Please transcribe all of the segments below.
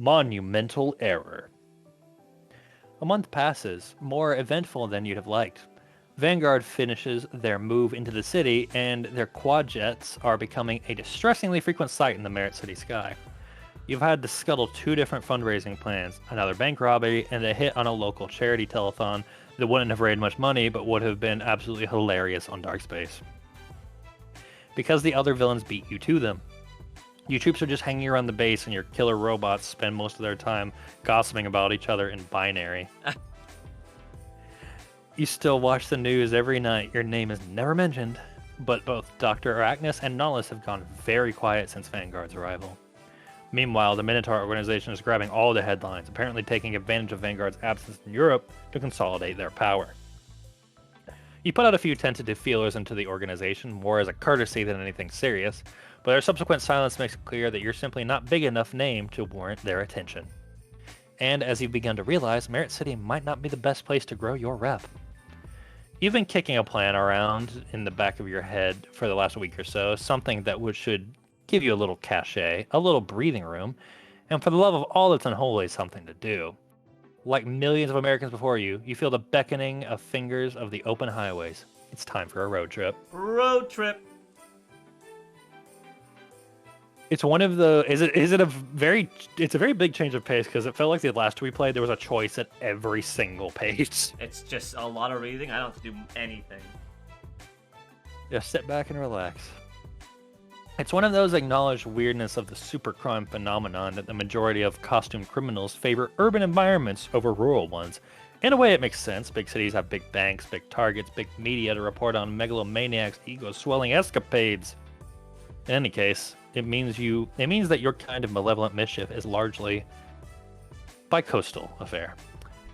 Monumental Error. A month passes, more eventful than you'd have liked. Vanguard finishes their move into the city, and their quad jets are becoming a distressingly frequent sight in the Merit City sky. You've had to scuttle two different fundraising plans, another bank robbery, and a hit on a local charity telethon that wouldn't have raised much money but would have been absolutely hilarious on Dark Space. Because the other villains beat you to them. You troops are just hanging around the base, and your killer robots spend most of their time gossiping about each other in binary. You still watch the news every night. Your name is never mentioned, but both Dr. Arachnus and Nullis have gone very quiet since Vanguard's arrival. Meanwhile, the Minotaur organization is grabbing all the headlines, apparently taking advantage of Vanguard's absence in Europe to consolidate their power. You put out a few tentative feelers into the organization, more as a courtesy than anything serious, but their subsequent silence makes it clear that you're simply not big enough name to warrant their attention. And as you've begun to realize, Merit City might not be the best place to grow your rep. You've been kicking a plan around in the back of your head for the last week or so, something that should give you a little cachet, a little breathing room, and for the love of all that's unholy, something to do. Like millions of Americans before you, you feel the beckoning of fingers of the open highways. It's time for a road trip. Road trip. It's one of the it's a very big change of pace because it felt like the last two we played there was a choice at every single page. It's just a lot of reading. I don't have to do anything. Just sit back and relax. It's one of those acknowledged weirdness of the supercrime phenomenon that the majority of costume criminals favor urban environments over rural ones. In a way, it makes sense. Big cities have big banks, big targets, big media to report on megalomaniacs' ego-swelling escapades. In any case, it means that your kind of malevolent mischief is largely bi-coastal affair,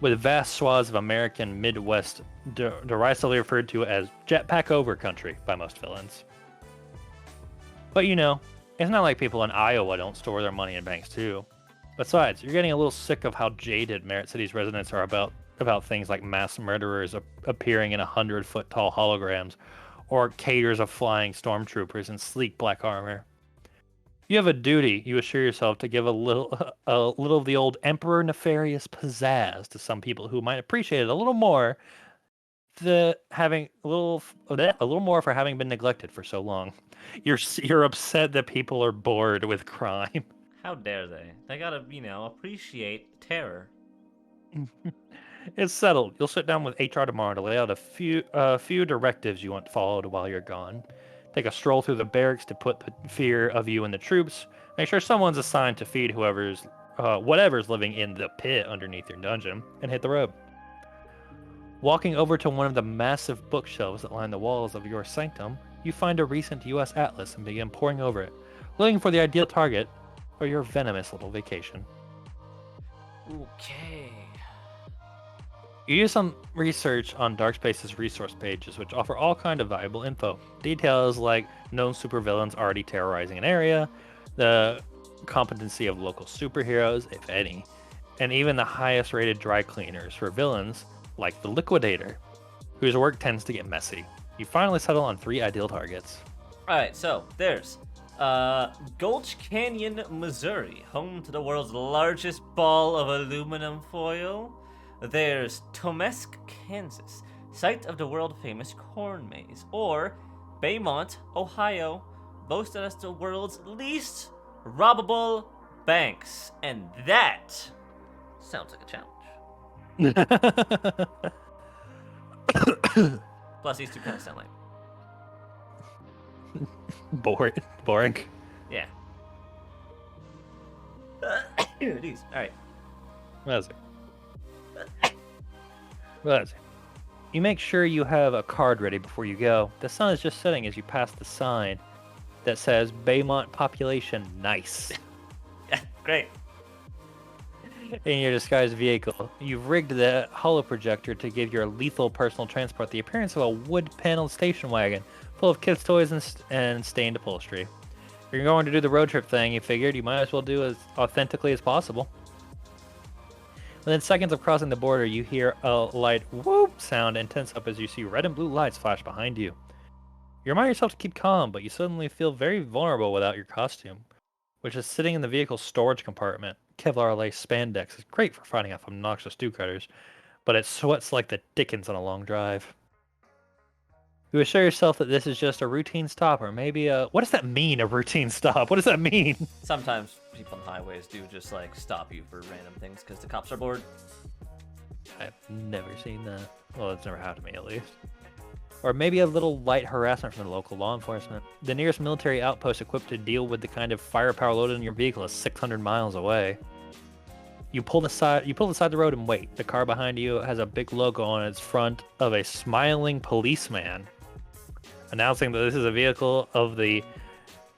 with vast swaths of American Midwest derisively referred to as jetpack over country by most villains. But it's not like people in Iowa don't store their money in banks too. Besides, you're getting a little sick of how jaded Merit City's residents are about things like mass murderers appearing in 100-foot tall holograms, or cadres of flying stormtroopers in sleek black armor. You have a duty, you assure yourself, to give a little of the old Emperor Nefarious pizzazz to some people who might appreciate it a little more, having a little more for having been neglected for so long. You're upset that people are bored with crime. How dare they? They gotta, appreciate terror. It's settled. You'll sit down with HR tomorrow to lay out a few directives you want followed while you're gone. Take a stroll through the barracks to put the fear of you in the troops. Make sure someone's assigned to feed whatever's living in the pit underneath your dungeon, and hit the road. Walking over to one of the massive bookshelves that line the walls of your sanctum, you find a recent U.S. atlas and begin poring over it, looking for the ideal target for your venomous little vacation. Okay. You do some research on Darkspace's resource pages, which offer all kind of valuable info. Details like known supervillains already terrorizing an area, the competency of local superheroes, if any, and even the highest rated dry cleaners for villains like the Liquidator, whose work tends to get messy. You finally settle on 3 ideal targets. Alright, so there's Gulch Canyon, Missouri, home to the world's largest ball of aluminum foil. There's Tomesk, Kansas, site of the world-famous corn maze. Or Baymont, Ohio, boasted as the world's least robbable banks. And that sounds like a challenge. Plus, these two kind of sound like... Boring. Yeah. These. Alright. What is it? You make sure you have a card ready before you go. The sun is just setting as you pass the sign that says Baymont population nice. Yeah, great. In your disguised vehicle, you've rigged the holoprojector to give your lethal personal transport the appearance of a wood-paneled station wagon full of kids' toys and stained upholstery. If you're going to do the road trip thing, you figured you might as well do as authentically as possible. Within seconds of crossing the border, you hear a light whoop sound and tense up as you see red and blue lights flash behind you. You remind yourself to keep calm, but you suddenly feel very vulnerable without your costume. which is sitting in the vehicle's storage compartment. Kevlar lace spandex is great for fighting off obnoxious do-cutters, but it sweats like the dickens on a long drive. You assure yourself that this is just a routine stop, or maybe a... What does that mean, a routine stop? What does that mean? Sometimes people on highways do just like stop you for random things because the cops are bored. I've never seen that. Well, it's never happened to me, at least. Or maybe a little light harassment from the local law enforcement. The nearest military outpost equipped to deal with the kind of firepower loaded in your vehicle is 600 miles away. You pull aside the road and wait. The car behind you has a big logo on its front of a smiling policeman, announcing that this is a vehicle of the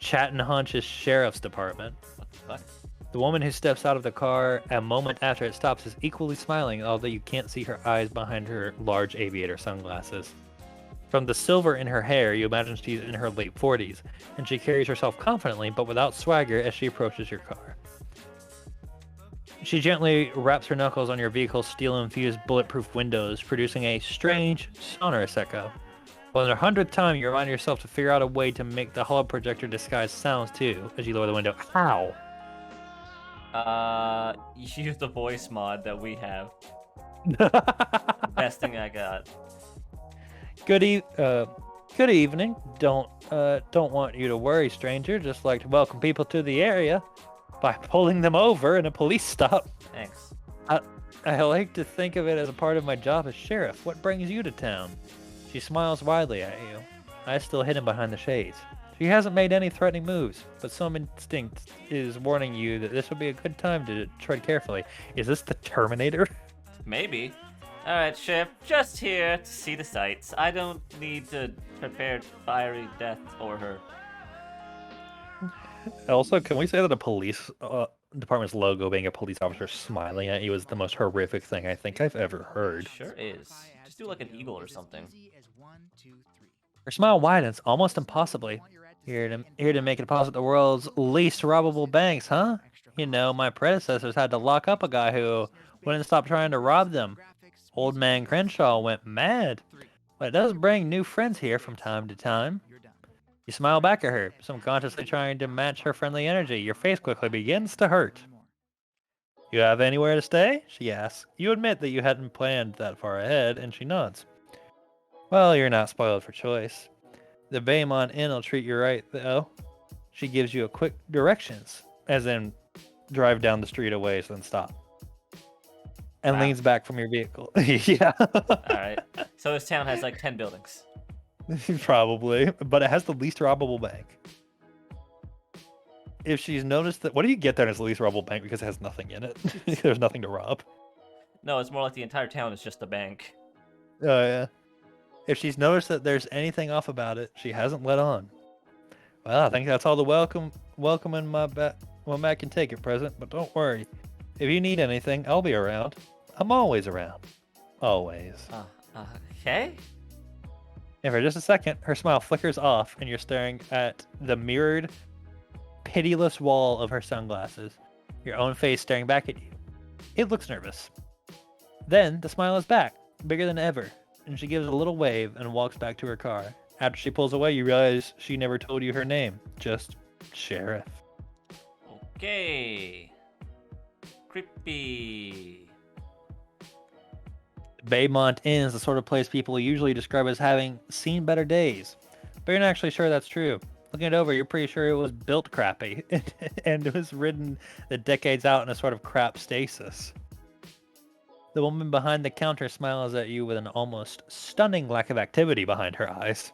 Chattanhunches Sheriff's Department. What the fuck? The woman who steps out of the car a moment after it stops is equally smiling, although you can't see her eyes behind her large aviator sunglasses. From the silver in her hair, you imagine she's in her late 40s, and she carries herself confidently but without swagger as she approaches your car. She gently wraps her knuckles on your vehicle's steel-infused bulletproof windows, producing a strange, sonorous echo. Well, in the 100th time, you remind yourself to figure out a way to make the hollow projector disguise sounds too, as you lower the window. How? Use the voice mod that we have. Best thing I got. Good evening. Don't want you to worry, stranger. Just like to welcome people to the area by pulling them over in a police stop. Thanks. I like to think of it as a part of my job as sheriff. What brings you to town? She smiles widely at you, eyes still hidden behind the shades. She hasn't made any threatening moves, but some instinct is warning you that this would be a good time to tread carefully. Is this the Terminator? Maybe. Alright, Sheriff, just here to see the sights. I don't need to prepare fiery death for her. Also, can we say that a police department's logo being a police officer smiling at you is the most horrific thing I think I've ever heard? Sure is. Just do like an eagle or something. Her smile widens, almost impossibly. Here to make it possible the world's least robbable banks, huh? You know, my predecessors had to lock up a guy who wouldn't stop trying to rob them. Old man Crenshaw went mad. But it does bring new friends here from time to time. You smile back at her, subconsciously trying to match her friendly energy. Your face quickly begins to hurt. You have anywhere to stay? She asks. You admit that you hadn't planned that far ahead, and she nods. Well, you're not spoiled for choice. The Baymont Inn will treat you right, though. She gives you a quick directions, as in drive down the street a ways, then stop. And Wow. leans back from your vehicle. Yeah. Alright. So this town has like 10 buildings. Probably. But it has the least robbable bank. If she's noticed that... What do you get there and it's the least robbable bank because it has nothing in it? There's nothing to rob. No, it's more like the entire town is just a bank. Oh, yeah. If she's noticed that there's anything off about it, she hasn't let on. Well, I think that's all the welcome in my back. Well, Matt can take it, present, but don't worry. If you need anything, I'll be around. I'm always around. Always. Okay? And for just a second, her smile flickers off, and you're staring at the mirrored, pitiless wall of her sunglasses, your own face staring back at you. It looks nervous. Then, the smile is back, bigger than ever, and she gives a little wave and walks back to her car. After she pulls away, you realize she never told you her name, just Sheriff. Okay. Creepy. Baymont Inn is the sort of place people usually describe as having seen better days, but you're not actually sure that's true. Looking it over, you're pretty sure it was built crappy, and it was ridden the decades out in a sort of crap stasis. The woman behind the counter smiles at you with an almost stunning lack of activity behind her eyes.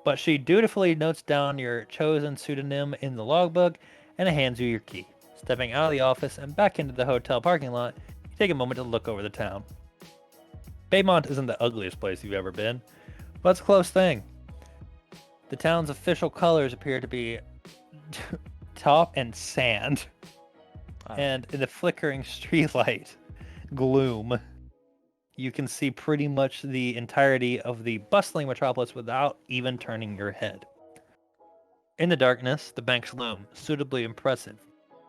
But she dutifully notes down your chosen pseudonym in the logbook and hands you your key. Stepping out of the office and back into the hotel parking lot, you take a moment to look over the town. Baymont isn't the ugliest place you've ever been, but it's a close thing. The town's official colors appear to be top and sand. And in the flickering streetlight gloom, you can see pretty much the entirety of the bustling metropolis without even turning your head. In the darkness, the banks loom, suitably impressive.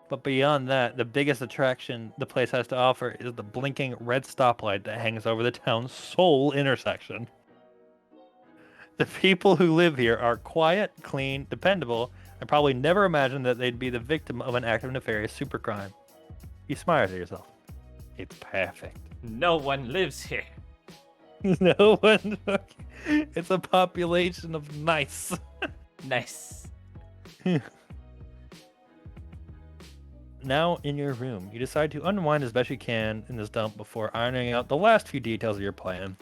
But beyond that, the biggest attraction the place has to offer is the blinking red stoplight that hangs over the town's sole intersection. The people who live here are quiet, clean, dependable, and probably never imagined that they'd be the victim of an act of nefarious supercrime. You smile to yourself. It's perfect. No one lives here. No one. It's a population of nice. Nice. Now in your room, you decide to unwind as best you can in this dump before ironing out the last few details of your plan.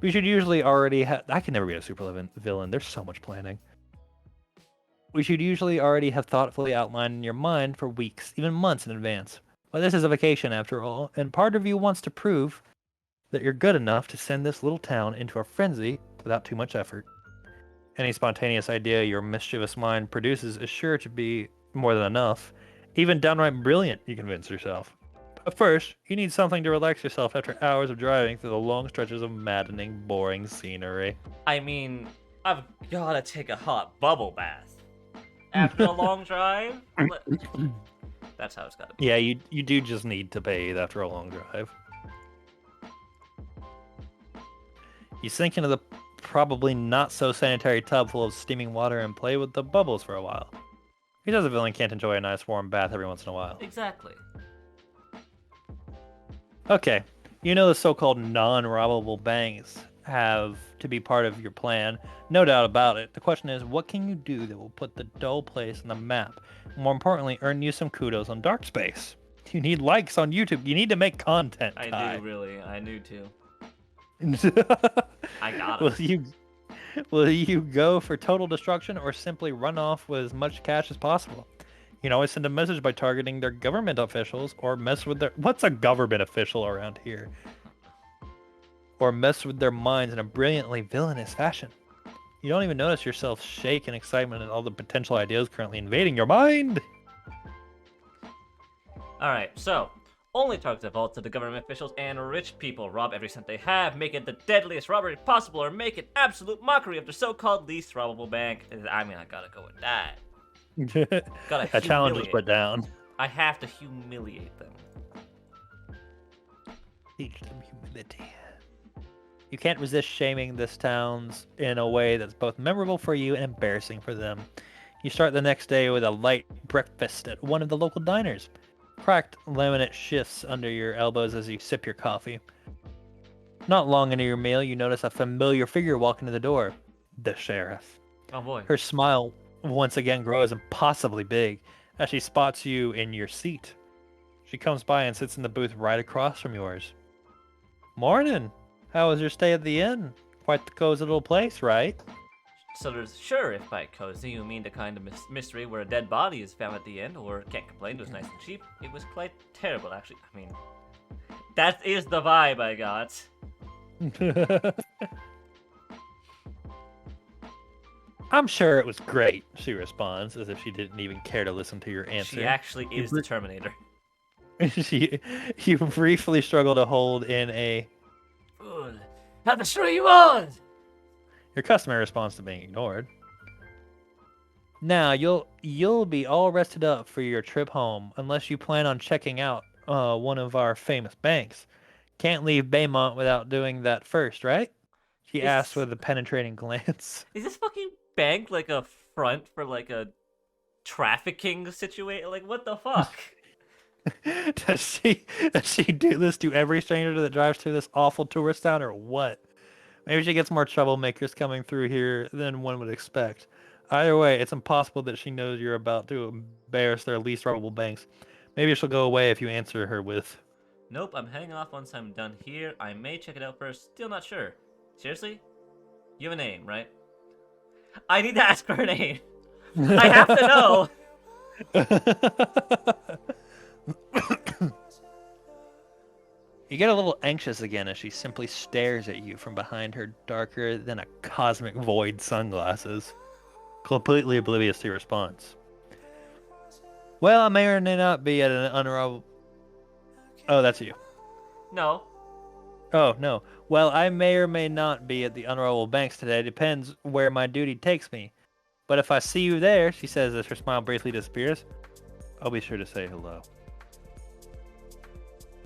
We should usually already have. I can never be a super villain. There's so much planning. We should usually already have thoughtfully outlined in your mind for weeks, even months in advance. But this is a vacation after all, and part of you wants to prove that you're good enough to send this little town into a frenzy without too much effort. Any spontaneous idea your mischievous mind produces is sure to be more than enough. Even downright brilliant, you convince yourself. But first, you need something to relax yourself after hours of driving through the long stretches of maddening, boring scenery. I mean, I've gotta take a hot bubble bath. After a long drive? That's how it's gotta be. Yeah, you do just need to bathe after a long drive. You sink into the probably not so sanitary tub full of steaming water and play with the bubbles for a while. Who does a villain can't enjoy a nice warm bath every once in a while? Exactly. Okay, you know the so-called non-robbable banks have to be part of your plan. No doubt about it. The question is, what can you do that will put the dull place on the map? More importantly, earn you some kudos on Dark Space. You need likes on YouTube. You need to make content. I do, really. I knew to. I got it. Will you go for total destruction or simply run off with as much cash as possible? You can always send a message by targeting their government officials or mess with their... What's a government official around here? Or mess with their minds in a brilliantly villainous fashion. You don't even notice yourself shake in excitement at all the potential ideas currently invading your mind. Alright, so... Only target the vault to the government officials and rich people. Rob every cent they have, make it the deadliest robbery possible, or make an absolute mockery of the so-called least robbable bank. I mean, I gotta go with that. A challenge was put down. I have to humiliate them. Teach them humility. You can't resist shaming this town's in a way that's both memorable for you and embarrassing for them. You start the next day with a light breakfast at one of the local diners. Cracked laminate shifts under your elbows as you sip your coffee. Not long into your meal, you notice a familiar figure walk into the door. The sheriff. Oh boy. Her smile once again grows impossibly big as she spots you in your seat. She comes by and sits in the booth right across from yours. Morning. How was your stay at the inn? Quite the cozy little place, right? So there's, sure, if by cozy you mean the kind of mystery where a dead body is found at the end, or can't complain, it was nice and cheap. It was quite terrible, actually. I mean, that is the vibe I got. I'm sure it was great, she responds, as if she didn't even care to listen to your answer. She actually is the Terminator. You briefly struggle to hold in a... Fool, how the sure you was! Your customary response to being ignored. Now, you'll be all rested up for your trip home, unless you plan on checking out one of our famous banks. Can't leave Baymont without doing that first, right? She asked with a penetrating glance. Is this fucking bank like a front for like a trafficking situation? Like, what the fuck? Does she do this to every stranger that drives through this awful tourist town, or what? Maybe she gets more troublemakers coming through here than one would expect. Either way, it's impossible that she knows you're about to embarrass their least robbable banks. Maybe she'll go away if you answer her with... Nope, I'm heading off once I'm done here. I may check it out first. Still not sure. Seriously? You have a name, right? I need to ask her a name. I have to know. You get a little anxious again as she simply stares at you from behind her darker than a cosmic void sunglasses, completely oblivious to your response. Well, I may or may not be at an unrobbable... Oh, that's you. No. Oh, no. Well, I may or may not be at the unrobbable banks today. Depends where my duty takes me. But if I see you there, she says as her smile briefly disappears, I'll be sure to say hello.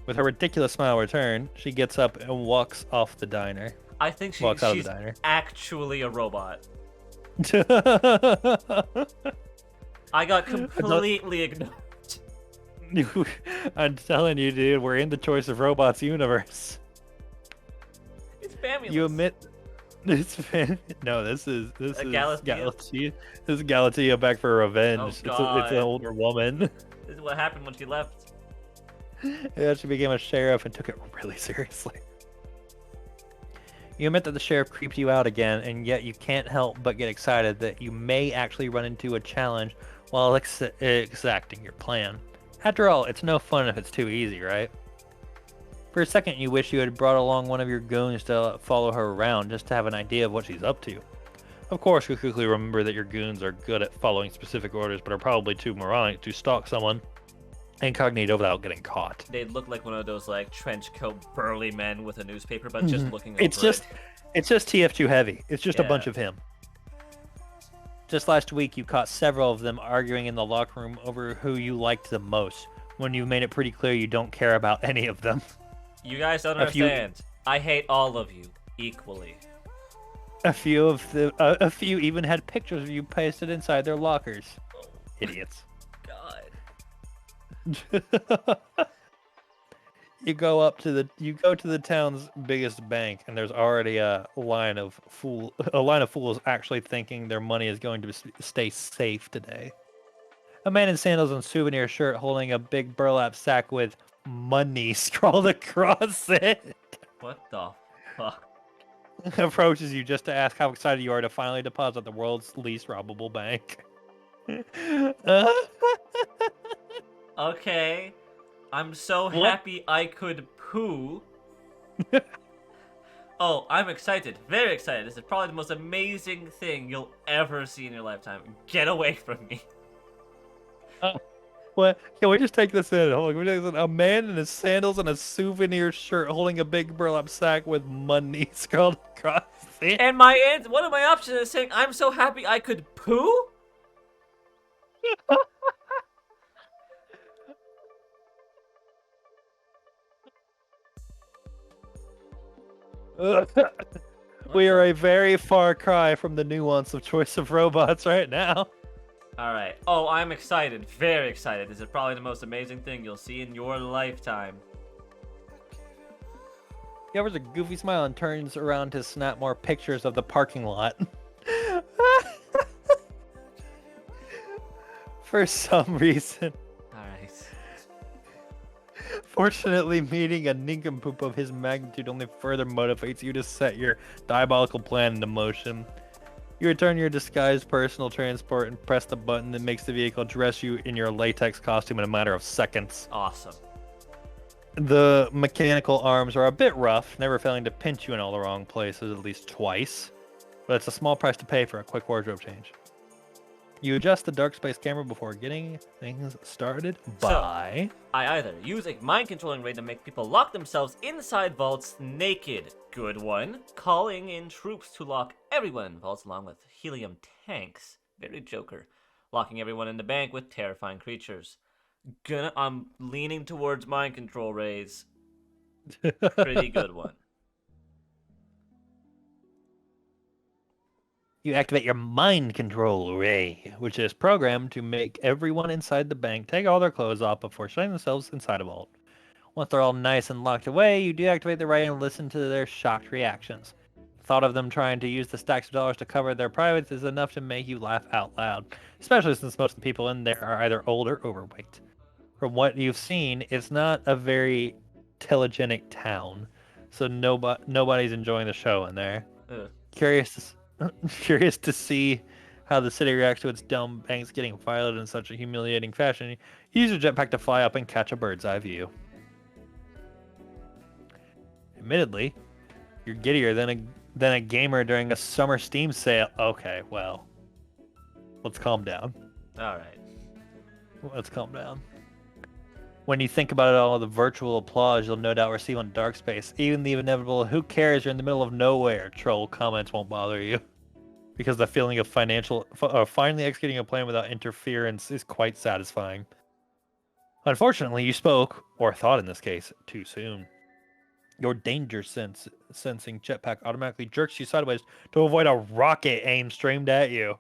With her ridiculous smile returned, she gets up and walks off the diner. I think she's out of the diner. Actually a robot. I got completely ignored. I'm telling you, dude, we're in the Choice of Robots universe. It's fabulous. You admit this? No, this is Galathea? Galatea. This is Galatea back for revenge. Oh It's God. an older woman. This is what happened when she left. Yeah, she became a sheriff and took it really seriously. You admit that the sheriff creeped you out again, and yet you can't help but get excited that you may actually run into a challenge while exacting your plan. After all, it's no fun if it's too easy, right? For a second, you wish you had brought along one of your goons to follow her around just to have an idea of what she's up to. Of course, you quickly remember that your goons are good at following specific orders, but are probably too moronic to stalk someone incognito without getting caught. They'd look like one of those like trench coat burly men with a newspaper, but just looking over It's just TF2 heavy. It's just a Yeah. bunch of him. Just last week, you caught several of them arguing in the locker room over who you liked the most, when you made it pretty clear you don't care about any of them. You guys don't A few- understand. I hate all of you equally. A few even had pictures of you pasted inside their lockers. Idiots. God. You go to the town's biggest bank, and there's already a line of fools actually thinking their money is going to stay safe today. A man in sandals and souvenir shirt holding a big burlap sack with money scrawled across it What the fuck? approaches you just to ask how excited you are to finally deposit the world's least robbable bank. Okay. I'm so What? happy I could poo. Oh, I'm excited. Very excited. This is probably the most amazing thing you'll ever see in your lifetime. Get away from me. What? Can we just take this in? Hold on, can we take this in? A man in his sandals and a souvenir shirt holding a big burlap sack with money scrawled across it. And one of my options is saying, I'm so happy I could poo? We are a very far cry from the nuance of Choice of Robots right now. Alright. Oh, I'm excited. Very excited. This is probably the most amazing thing you'll see in your lifetime. He offers a goofy smile and turns around to snap more pictures of the parking lot. For some reason. Alright. Fortunately, meeting a nincompoop of his magnitude only further motivates you to set your diabolical plan into motion. You return your disguised personal transport and press the button that makes the vehicle dress you in your latex costume in a matter of seconds. Awesome. The mechanical arms are a bit rough, never failing to pinch you in all the wrong places at least twice, but it's a small price to pay for a quick wardrobe change. You adjust the dark space camera before getting things started by... I either use a mind controlling ray to make people lock themselves inside vaults naked. Good one. Calling in troops to lock everyone in vaults along with helium tanks. Very Joker. Locking everyone in the bank with terrifying creatures. I'm leaning towards mind control rays. Pretty good one. You activate your mind control ray, which is programmed to make everyone inside the bank take all their clothes off before shutting themselves inside a vault. Once they're all nice and locked away, you deactivate the ray and listen to their shocked reactions. The thought of them trying to use the stacks of dollars to cover their privates is enough to make you laugh out loud, especially since most of the people in there are either old or overweight. From what you've seen, it's not a very telegenic town, so nobody's enjoying the show in there. Ugh. Curious to see how the city reacts to its dumb banks getting violated in such a humiliating fashion. Use your jetpack to fly up and catch a bird's eye view. Admittedly, you're giddier than a gamer during a summer Steam sale. Okay, well, let's calm down. Alright. Let's calm down. When you think about it all, the virtual applause you'll no doubt receive on Dark Space, even the inevitable "who cares, you're in the middle of nowhere" troll comments won't bother you. Because the feeling of finally executing a plan without interference is quite satisfying. Unfortunately, you spoke, or thought in this case, too soon. Your danger sensing jetpack automatically jerks you sideways to avoid a rocket aim streamed at you.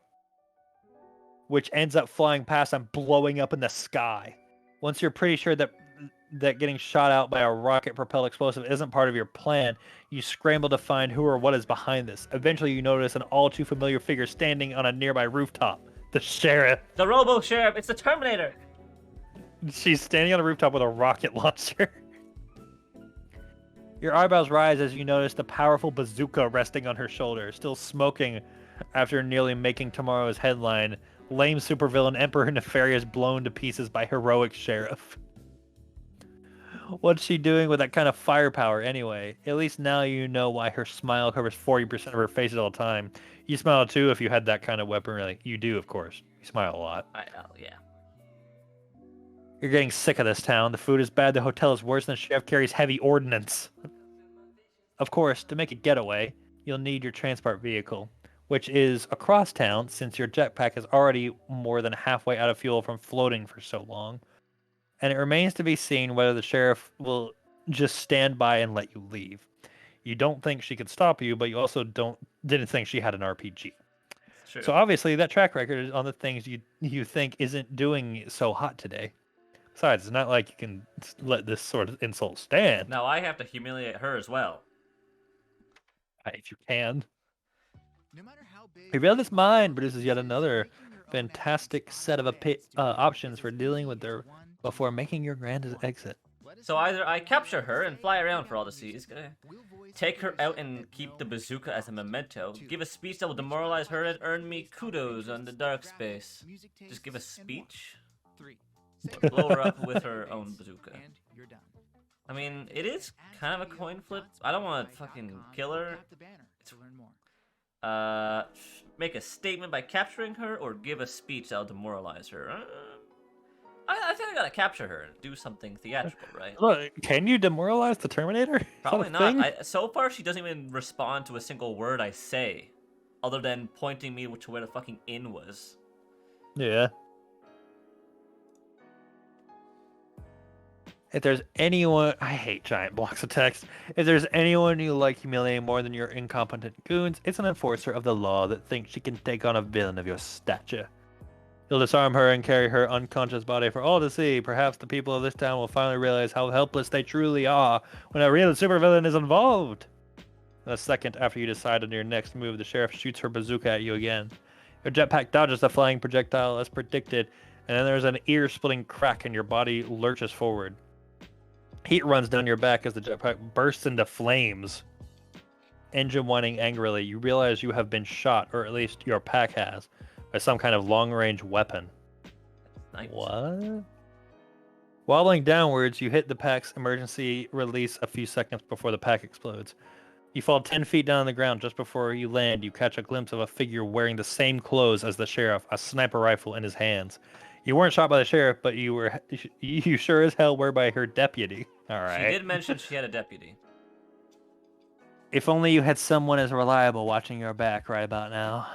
which ends up flying past and blowing up in the sky. Once you're pretty sure that getting shot out by a rocket-propelled explosive isn't part of your plan, you scramble to find who or what is behind this. Eventually, you notice an all-too-familiar figure standing on a nearby rooftop. The sheriff. The Robo Sheriff. It's the Terminator. She's standing on a rooftop with a rocket launcher. Your eyebrows rise as you notice the powerful bazooka resting on her shoulder, still smoking after nearly making tomorrow's headline, lame supervillain Emperor Nefarious blown to pieces by heroic sheriff. What's she doing with that kind of firepower anyway? At least now you know why her smile covers 40% of her face at all time. You smile too if you had that kind of weaponry. You do, of course. You smile a lot. Yeah. You're getting sick of this town. The food is bad, the hotel is worse, and the sheriff carries heavy ordnance. Of course, to make a getaway, you'll need your transport vehicle, which is across town since your jetpack is already more than halfway out of fuel from floating for so long. And it remains to be seen whether the sheriff will just stand by and let you leave. You don't think she could stop you, but you also didn't think she had an RPG. True. So obviously that track record is on the things you think isn't doing so hot today. Besides, it's not like you can let this sort of insult stand. Now I have to humiliate her as well. If you can. Reveal This Mind produces yet another fantastic set of options for dealing with her before making your grand exit. So either I capture her and fly around for all to see, take her out and keep the bazooka as a memento, give a speech that will demoralize her and earn me kudos on the dark space. Just give a speech? Blow her up with her own bazooka. I mean, it is kind of a coin flip. I don't want to fucking kill her. Make a statement by capturing her, or give a speech that'll demoralize her. I think I gotta capture her and do something theatrical, right? Look, can you demoralize the Terminator? Probably not. So far, she doesn't even respond to a single word I say, other than pointing me to where the fucking inn was. Yeah. If there's anyone, I hate giant blocks of text. If there's anyone you like humiliating more than your incompetent goons, it's an enforcer of the law that thinks she can take on a villain of your stature. You'll disarm her and carry her unconscious body for all to see. Perhaps the people of this town will finally realize how helpless they truly are when a real supervillain is involved. In a second after you decide on your next move, the sheriff shoots her bazooka at you again. Your jetpack dodges the flying projectile as predicted, and then there's an ear-splitting crack and your body lurches forward. Heat runs down your back as the jetpack bursts into flames. Engine whining angrily, you realize you have been shot, or at least your pack has, by some kind of long-range weapon. Nice. What? Wobbling downwards, you hit the pack's emergency release a few seconds before the pack explodes. You fall 10 feet down on the ground. Just before you land, you catch a glimpse of a figure wearing the same clothes as the sheriff, a sniper rifle in his hands. You weren't shot by the sheriff, but you sure as hell were by her deputy. All right. She did mention she had a deputy. If only you had someone as reliable watching your back right about now.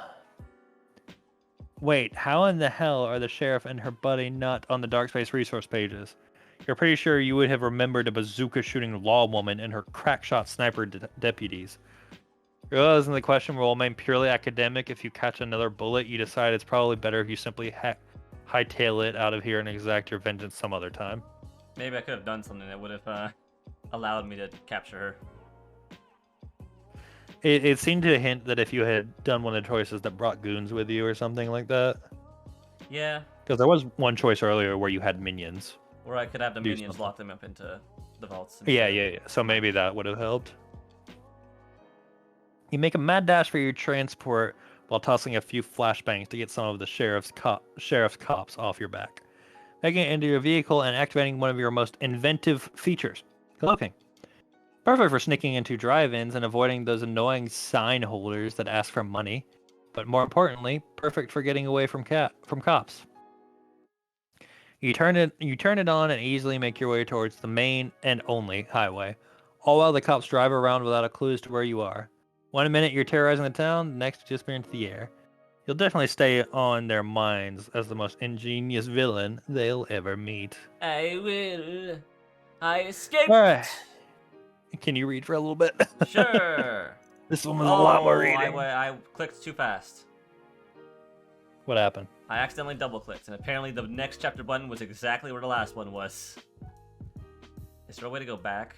Wait, how in the hell are the sheriff and her buddy not on the Dark Space resource pages? You're pretty sure you would have remembered a bazooka-shooting lawwoman and her crackshot sniper deputies. Realizing the question will remain purely academic, if you catch another bullet, you decide it's probably better if you simply hightail it out of here and exact your vengeance some other time. Maybe I could have done something that would have allowed me to capture her. It seemed to hint that if you had done one of the choices that brought goons with you or something like that. Yeah. Because there was one choice earlier where you had minions. Or I could have the minions lock them up into the vaults. Yeah. So maybe that would have helped. You make a mad dash for your transport while tossing a few flashbangs to get some of the sheriff's cops off your back. Making it into your vehicle and activating one of your most inventive features, cloaking. Perfect for sneaking into drive-ins and avoiding those annoying sign holders that ask for money. But more importantly, perfect for getting away from cops. You turn it on and easily make your way towards the main and only highway, all while the cops drive around without a clue as to where you are. 1 minute you're terrorizing the town, next you disappear into the air. You'll definitely stay on their minds as the most ingenious villain they'll ever meet. I escaped! Alright. Can you read for a little bit? Sure. This one was a lot more reading. I clicked too fast. What happened? I accidentally double-clicked, and apparently the next chapter button was exactly where the last one was. Is there a way to go back?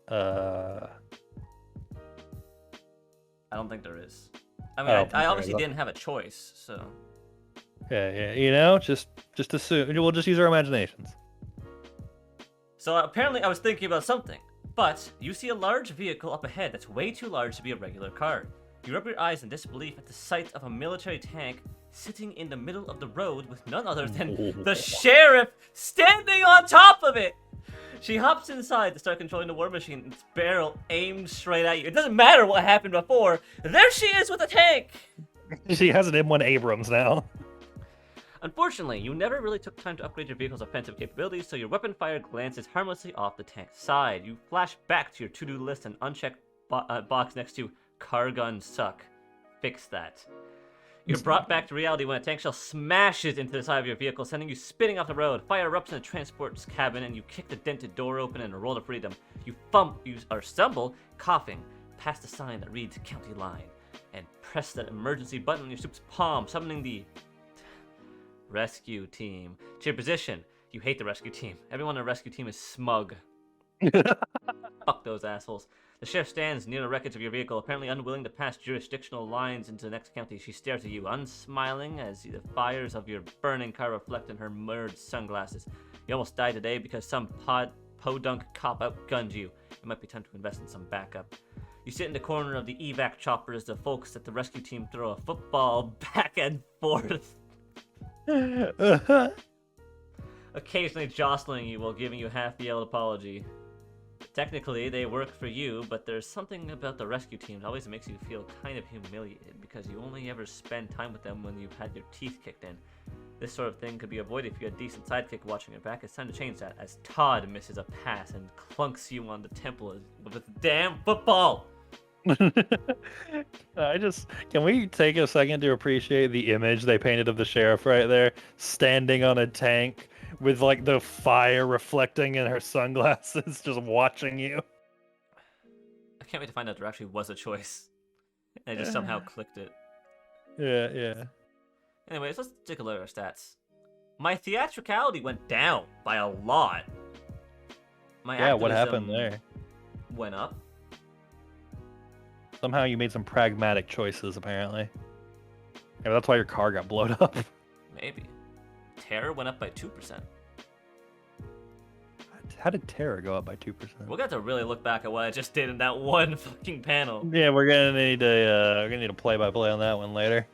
Uh, I don't think there is. I mean, I obviously there is. didn't have a choice, so... Yeah, you know, just assume. We'll just use our imaginations. So apparently I was thinking about something, but you see a large vehicle up ahead that's way too large to be a regular car. You rub your eyes in disbelief at the sight of a military tank sitting in the middle of the road with none other than the sheriff standing on top of it. She hops inside to start controlling the war machine, and its barrel aimed straight at you. It doesn't matter what happened before. There she is with a tank. She has an M1 Abrams now. Unfortunately, you never really took time to upgrade your vehicle's offensive capabilities, so your weapon fire glances harmlessly off the tank's side. You flash back to your to-do list and unchecked box next to car guns suck. Fix that. You're brought back to reality when a tank shell smashes into the side of your vehicle, sending you spinning off the road. Fire erupts in the transport's cabin, and you kick the dented door open and roll to freedom. You stumble, coughing, past a sign that reads County Line, and press that emergency button on your soup's palm, summoning the rescue team to your position. You hate the rescue team. Everyone in the rescue team is smug. Fuck those assholes. The sheriff stands near the wreckage of your vehicle, apparently unwilling to pass jurisdictional lines into the next county. She stares at you, unsmiling, as the fires of your burning car reflect in her merged sunglasses. You almost died today because some podunk cop outgunned you. It might be time to invest in some backup. You sit in the corner of the evac chopper as the folks at the rescue team throw a football back and forth, occasionally jostling you while giving you half the yelled apology. Technically, they work for you, but there's something about the rescue team that always makes you feel kind of humiliated because you only ever spend time with them when you've had your teeth kicked in. This sort of thing could be avoided if you had a decent sidekick watching your back. It's time to change that as Todd misses a pass and clunks you on the temple with a damn football. Can we take a second to appreciate the image they painted of the sheriff right there, standing on a tank with like the fire reflecting in her sunglasses, just watching you. I can't wait to find out there actually was a choice. I just somehow clicked it. Yeah. Anyways, let's take a look at our stats. My theatricality went down by a lot. My what happened activism there? went up. Somehow you made some pragmatic choices, apparently. Yeah, that's why your car got blown up. Maybe. Terror went up by 2%. How did terror go up by 2%? We'll have to really look back at what I just did in that one fucking panel. Yeah, we're gonna need a play-by-play on that one later.